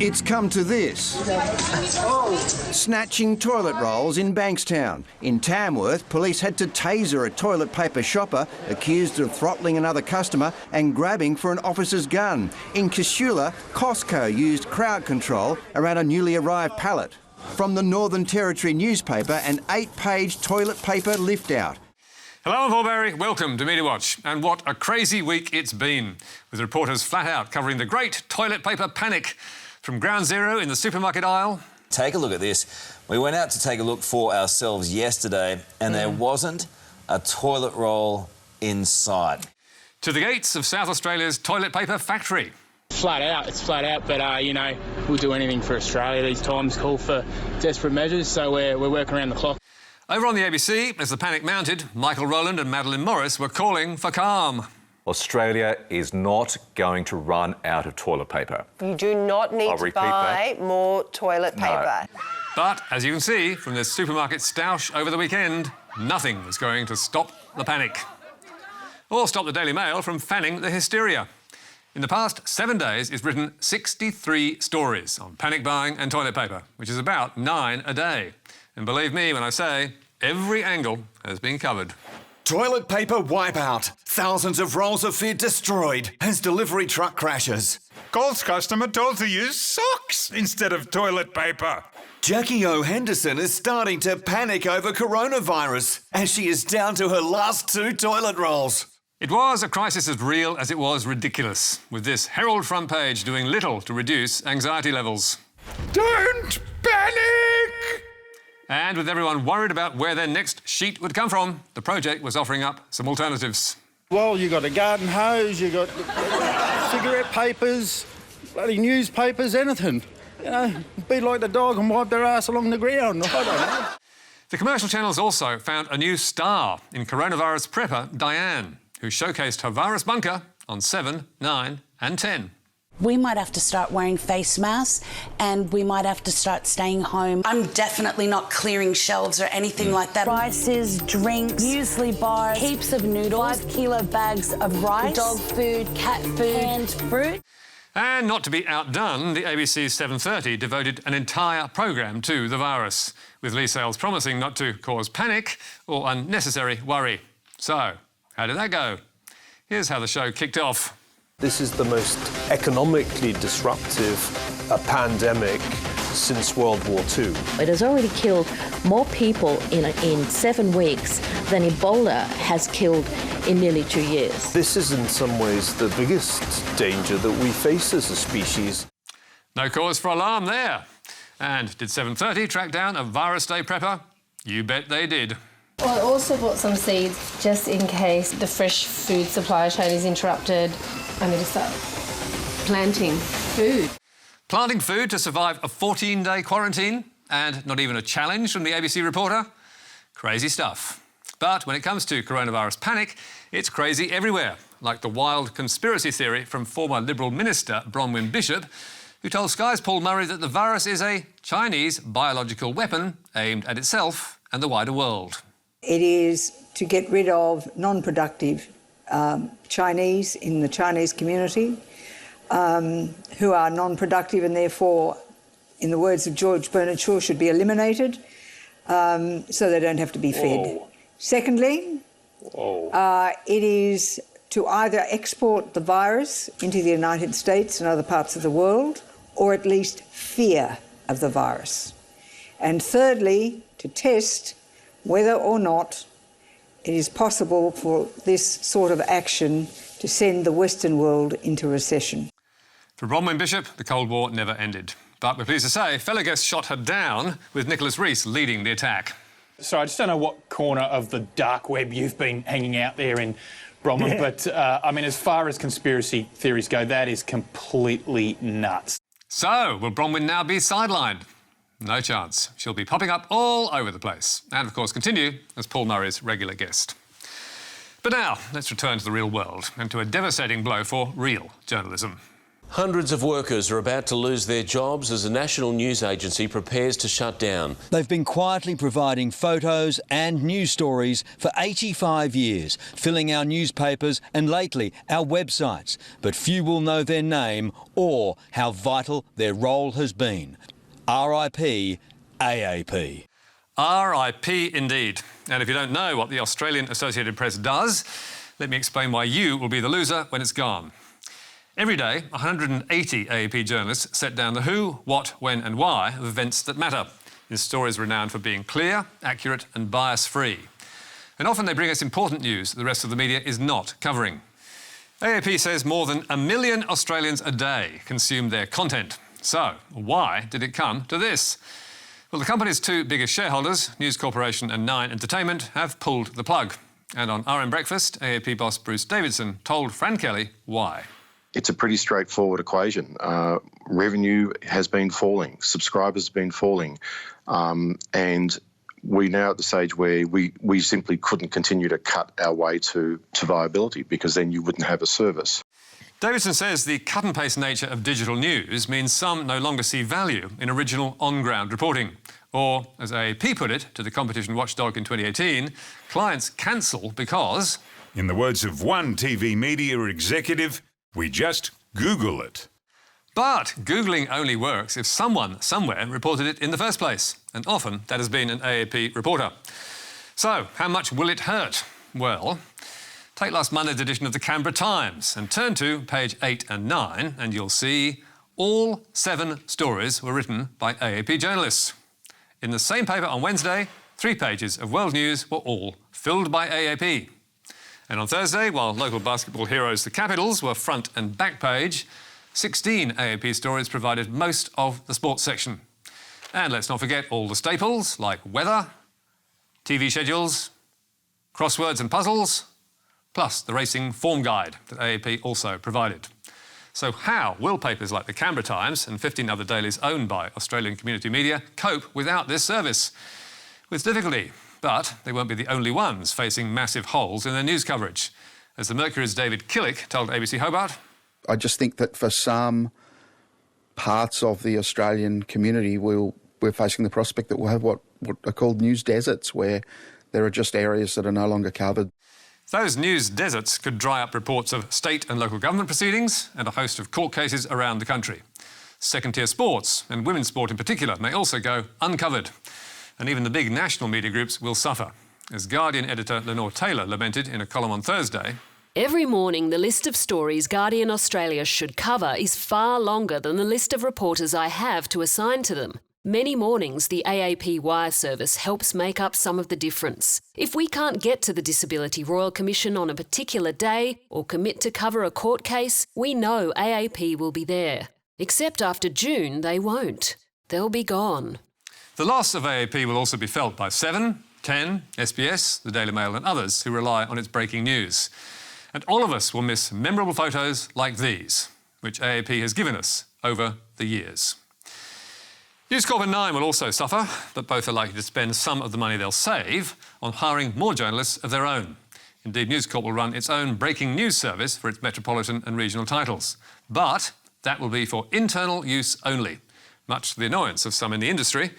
It's come to this. Snatching toilet rolls in Bankstown. In Tamworth, police had to taser a toilet paper shopper accused of throttling another customer and grabbing for an officer's gun. In Casula, Costco used crowd control around a newly arrived pallet. From the Northern Territory newspaper, an 8-page toilet paper lift-out. Hello, I'm Paul Barry. Welcome to Media Watch. And what a crazy week it's been, with reporters flat out covering the great toilet paper panic. From ground zero in the supermarket aisle. Take a look at this. We went out to take a look for ourselves yesterday and there wasn't a toilet roll in sight. To the gates of South Australia's toilet paper factory. Flat out, it's flat out, but, you know, we'll do anything for Australia. These times call for desperate measures, so we're working around the clock. Over on the ABC, as the panic mounted, Michael Rowland and Madeline Morris were calling for calm. Australia is not going to run out of toilet paper. You do not need to buy more toilet paper. No. But, as you can see from this supermarket stoush over the weekend, nothing is going to stop the panic. Or stop the Daily Mail from fanning the hysteria. In the past 7 days, it's written 63 stories on panic buying and toilet paper, which is about 9 a day. And believe me when I say, every angle has been covered. Toilet paper wipeout. Thousands of rolls of fear destroyed as delivery truck crashes. Coles customer told to use socks instead of toilet paper. Jackie O. Henderson is starting to panic over coronavirus as she is down to her last 2 toilet rolls. It was a crisis as real as it was ridiculous, with this Herald front page doing little to reduce anxiety levels. Don't panic! And with everyone worried about where their next sheet would come from, the project was offering up some alternatives. Well, you got a garden hose, you got cigarette papers, bloody newspapers, anything. You know, be like the dog and wipe their ass along the ground. I don't know. The commercial channels also found a new star in coronavirus prepper Diane, who showcased her virus bunker on 7, 9 and 10. We might have to start wearing face masks and we might have to start staying home. I'm definitely not clearing shelves or anything like that. Rices, drinks, muesli bars, heaps of noodles, 5 kilo bags of rice, dog food, cat food, canned fruit. And not to be outdone, the ABC's 7:30 devoted an entire programme to the virus, with Lee Sales promising not to cause panic or unnecessary worry. So, how did that go? Here's how the show kicked off. This is the most economically disruptive pandemic since World War II. It has already killed more people in 7 weeks than Ebola has killed in nearly 2 years. This is in some ways the biggest danger that we face as a species. No cause for alarm there. And did 7:30 track down a virus day prepper? You bet they did. Well, I also bought some seeds just in case the fresh food supply chain is interrupted. I need to start planting food. Planting food to survive a 14-day quarantine and not even a challenge from the ABC reporter? Crazy stuff. But when it comes to coronavirus panic, it's crazy everywhere, like the wild conspiracy theory from former Liberal Minister Bronwyn Bishop, who told Sky's Paul Murray that the virus is a Chinese biological weapon aimed at itself and the wider world. It is to get rid of non-productive Chinese in the Chinese community who are non-productive and therefore, in the words of George Bernard Shaw, should be eliminated so they don't have to be fed. Whoa. Secondly, it is to either export the virus into the United States and other parts of the world, or at least fear of the virus. And thirdly, to test whether or not it is possible for this sort of action to send the Western world into recession. For Bronwyn Bishop, the Cold War never ended. But we're pleased to say fellow guests shot her down, with Nicholas Rees leading the attack. So I just don't know what corner of the dark web you've been hanging out there in, Bronwyn, but, I mean, as far as conspiracy theories go, that is completely nuts. So, will Bronwyn now be sidelined? No chance. She'll be popping up all over the place. And, of course, continue as Paul Murray's regular guest. But now, let's return to the real world and to a devastating blow for real journalism. Hundreds of workers are about to lose their jobs as a national news agency prepares to shut down. They've been quietly providing photos and news stories for 85 years, filling our newspapers and lately our websites. But few will know their name or how vital their role has been. RIP AAP. RIP indeed. And if you don't know what the Australian Associated Press does, let me explain why you will be the loser when it's gone. Every day, 180 AAP journalists set down the who, what, when and why of events that matter, in stories renowned for being clear, accurate and bias-free. And often they bring us important news that the rest of the media is not covering. AAP says more than 1 million Australians a day consume their content. So, why did it come to this? Well, the company's two biggest shareholders, News Corporation and Nine Entertainment, have pulled the plug. And on RM Breakfast, AAP boss Bruce Davidson told Fran Kelly why. It's a pretty straightforward equation. Revenue has been falling, subscribers have been falling, and we're now at the stage where we simply couldn't continue to cut our way to viability, because then you wouldn't have a service. Davidson says the cut-and-paste nature of digital news means some no longer see value in original on-ground reporting. Or, as AAP put it to the competition watchdog in 2018, clients cancel because... In the words of one TV media executive, we just Google it. But Googling only works if someone somewhere reported it in the first place. And often that has been an AAP reporter. So, how much will it hurt? Well, take last Monday's edition of the Canberra Times and turn to page 8 and 9 and you'll see all 7 stories were written by AAP journalists. In the same paper on Wednesday, 3 pages of world news were all filled by AAP. And on Thursday, while local basketball heroes the Capitals were front and back page, 16 AAP stories provided most of the sports section. And let's not forget all the staples like weather, TV schedules, crosswords and puzzles, plus the racing form guide that AAP also provided. So how will papers like the Canberra Times and 15 other dailies owned by Australian community media cope without this service? With difficulty. But they won't be the only ones facing massive holes in their news coverage. As the Mercury's David Killick told ABC Hobart, I just think that for some parts of the Australian community, we're facing the prospect that we'll have what are called news deserts, where there are just areas that are no longer covered. Those news deserts could dry up reports of state and local government proceedings and a host of court cases around the country. Second-tier sports, and women's sport in particular, may also go uncovered. And even the big national media groups will suffer. As Guardian editor Lenore Taylor lamented in a column on Thursday, every morning the list of stories Guardian Australia should cover is far longer than the list of reporters I have to assign to them. Many mornings the AAP wire service helps make up some of the difference. If we can't get to the Disability Royal Commission on a particular day or commit to cover a court case, we know AAP will be there. Except after June they won't. They'll be gone. The loss of AAP will also be felt by 7, 10, SBS, the Daily Mail and others who rely on its breaking news. And all of us will miss memorable photos like these, which AAP has given us over the years. News Corp and Nine will also suffer, but both are likely to spend some of the money they'll save on hiring more journalists of their own. Indeed, News Corp will run its own breaking news service for its metropolitan and regional titles. But that will be for internal use only, much to the annoyance of some in the industry,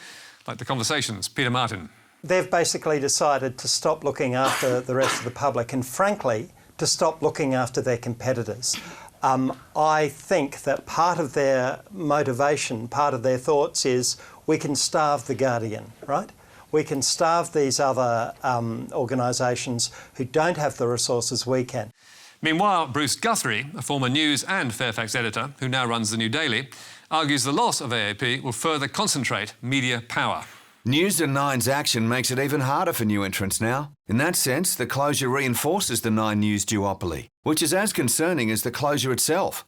like The Conversation's Peter Martin. They've basically decided to stop looking after the rest of the public and, frankly, to stop looking after their competitors. I think that part of their motivation, part of their thoughts is we can starve The Guardian, right? We can starve these other organisations who don't have the resources we can. Meanwhile, Bruce Guthrie, a former News and Fairfax editor who now runs the New Daily, argues the loss of AAP will further concentrate media power. News and Nine's action makes it even harder for new entrants now. In that sense, the closure reinforces the Nine News duopoly, which is as concerning as the closure itself.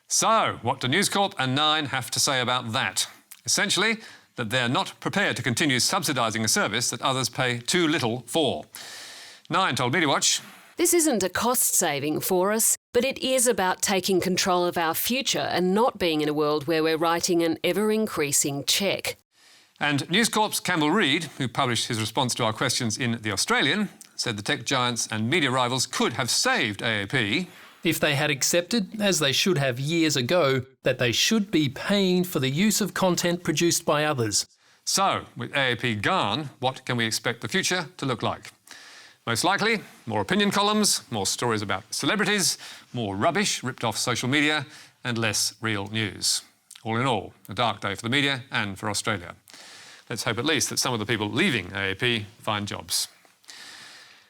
So, what do News Corp and Nine have to say about that? Essentially, that they're not prepared to continue subsidising a service that others pay too little for. Nine told Media Watch, this isn't a cost saving for us, but it is about taking control of our future and not being in a world where we're writing an ever-increasing cheque. And News Corp's Campbell Reid, who published his response to our questions in The Australian, said the tech giants and media rivals could have saved AAP if they had accepted, as they should have years ago, that they should be paying for the use of content produced by others. So, with AAP gone, what can we expect the future to look like? Most likely, more opinion columns, more stories about celebrities, more rubbish ripped off social media, and less real news. All in all, a dark day for the media and for Australia. Let's hope at least that some of the people leaving AAP find jobs.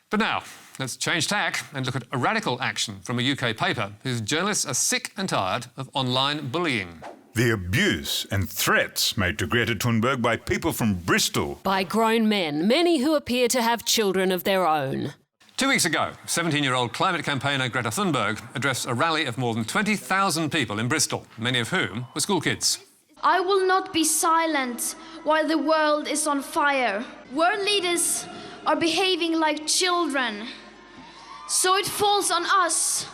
But now, let's change tack and look at a radical action from a UK paper whose journalists are sick and tired of online bullying. The abuse and threats made to Greta Thunberg by people from Bristol. By grown men, many who appear to have children of their own. 2 weeks ago, 17-year-old climate campaigner Greta Thunberg addressed a rally of more than 20,000 people in Bristol, many of whom were school kids. I will not be silent while the world is on fire. World leaders are behaving like children. So it falls on us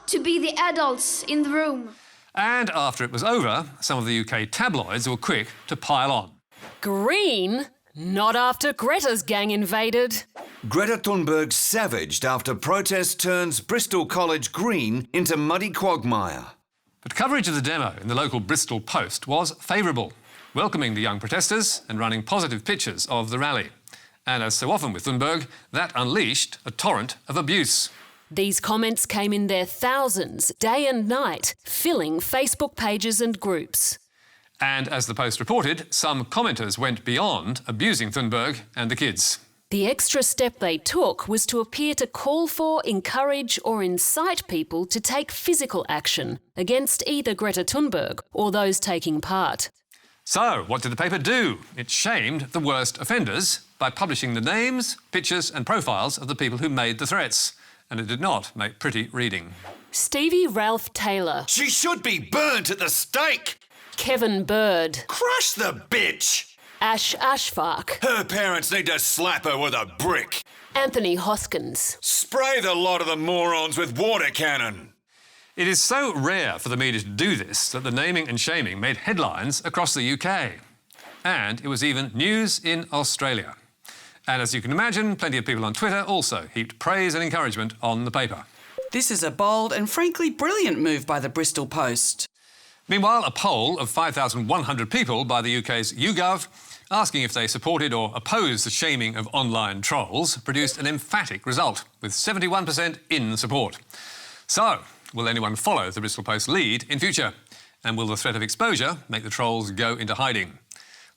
to be the adults in the room. And after it was over, some of the UK tabloids were quick to pile on. Green? Not after Greta's gang invaded. Greta Thunberg savaged after protest turns Bristol College green into muddy quagmire. But coverage of the demo in the local Bristol Post was favourable, welcoming the young protesters and running positive pictures of the rally. And as so often with Thunberg, that unleashed a torrent of abuse. These comments came in their thousands, day and night, filling Facebook pages and groups. And as the Post reported, some commenters went beyond abusing Thunberg and the kids. The extra step they took was to appear to call for, encourage or incite people to take physical action against either Greta Thunberg or those taking part. So, what did the paper do? It shamed the worst offenders by publishing the names, pictures and profiles of the people who made the threats. And it did not make pretty reading. Stevie Ralph Taylor. She should be burnt at the stake! Kevin Bird. Crush the bitch! Ash Ashfaq. Her parents need to slap her with a brick. Anthony Hoskins. Spray the lot of the morons with water cannon. It is so rare for the media to do this that the naming and shaming made headlines across the UK. And it was even news in Australia. And as you can imagine, plenty of people on Twitter also heaped praise and encouragement on the paper. This is a bold and frankly brilliant move by the Bristol Post. Meanwhile, a poll of 5,100 people by the UK's YouGov asking if they supported or opposed the shaming of online trolls produced an emphatic result, with 71% in support. So, will anyone follow the Bristol Post lead in future? And will the threat of exposure make the trolls go into hiding?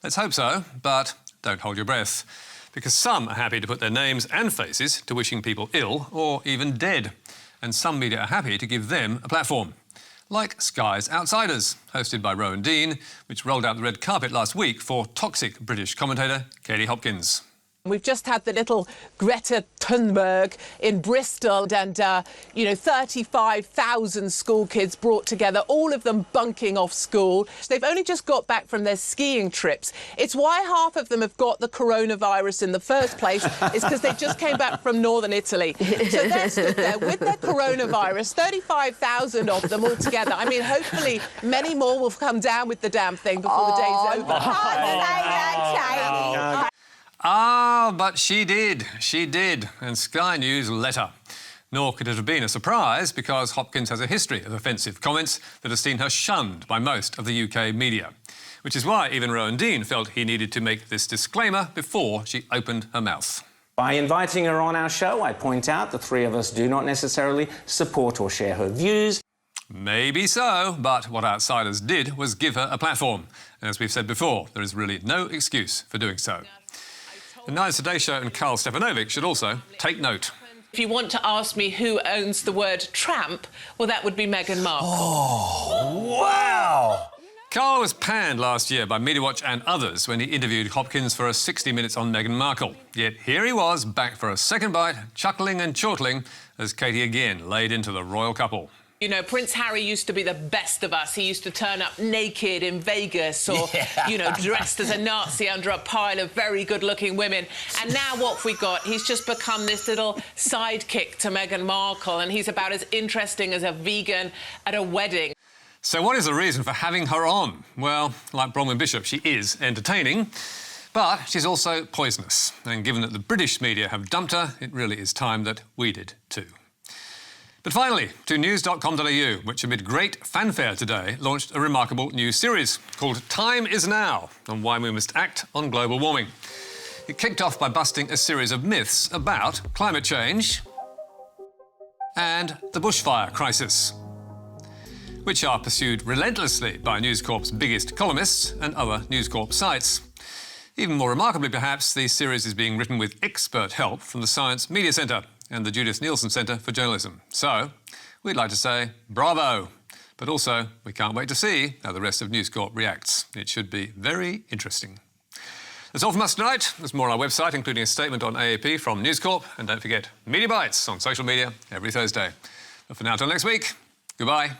Let's hope so, but don't hold your breath. Because some are happy to put their names and faces to wishing people ill or even dead. And some media are happy to give them a platform. Like Sky's Outsiders, hosted by Rowan Dean, which rolled out the red carpet last week for toxic British commentator Katie Hopkins. We've just had the little Greta Thunberg in Bristol and, 35,000 school kids brought together, all of them bunking off school. They've only just got back from their skiing trips. It's why half of them have got the coronavirus in the first place, is because they just came back from northern Italy. So they're stood there with their coronavirus, 35,000 of them all together. I mean, hopefully many more will come down with the damn thing before the day's over. Ah, but she did, and Sky News let her. Nor could it have been a surprise, because Hopkins has a history of offensive comments that has seen her shunned by most of the UK media. Which is why even Rowan Dean felt he needed to make this disclaimer before she opened her mouth. By inviting her on our show, I point out the three of us do not necessarily support or share her views. Maybe so, but what Outsiders did was give her a platform. And as we've said before, there is really no excuse for doing so. And Nine Today Show and Carl Stefanovic should also take note. If you want to ask me who owns the word tramp, well, that would be Meghan Markle. Oh, wow! Carl was panned last year by MediaWatch and others when he interviewed Hopkins for a 60 Minutes on Meghan Markle. Yet here he was, back for a second bite, chuckling and chortling as Katie again laid into the royal couple. You know, Prince Harry used to be the best of us. He used to turn up naked in Vegas or, dressed as a Nazi under a pile of very good-looking women. And now what have we got? He's just become this little sidekick to Meghan Markle, and he's about as interesting as a vegan at a wedding. So what is the reason for having her on? Well, like Bronwyn Bishop, she is entertaining, but she's also poisonous. And given that the British media have dumped her, it really is time that we did too. But finally, to news.com.au, which amid great fanfare today launched a remarkable new series called Time Is Now on why we must act on global warming. It kicked off by busting a series of myths about climate change and the bushfire crisis, which are pursued relentlessly by News Corp's biggest columnists and other News Corp sites. Even more remarkably, perhaps, the series is being written with expert help from the Science Media Centre and the Judith Neilson Centre for Journalism. So, we'd like to say bravo. But also, we can't wait to see how the rest of News Corp reacts. It should be very interesting. That's all from us tonight. There's more on our website, including a statement on AAP from News Corp. And don't forget, Media Bites on social media every Thursday. But for now, till next week, goodbye.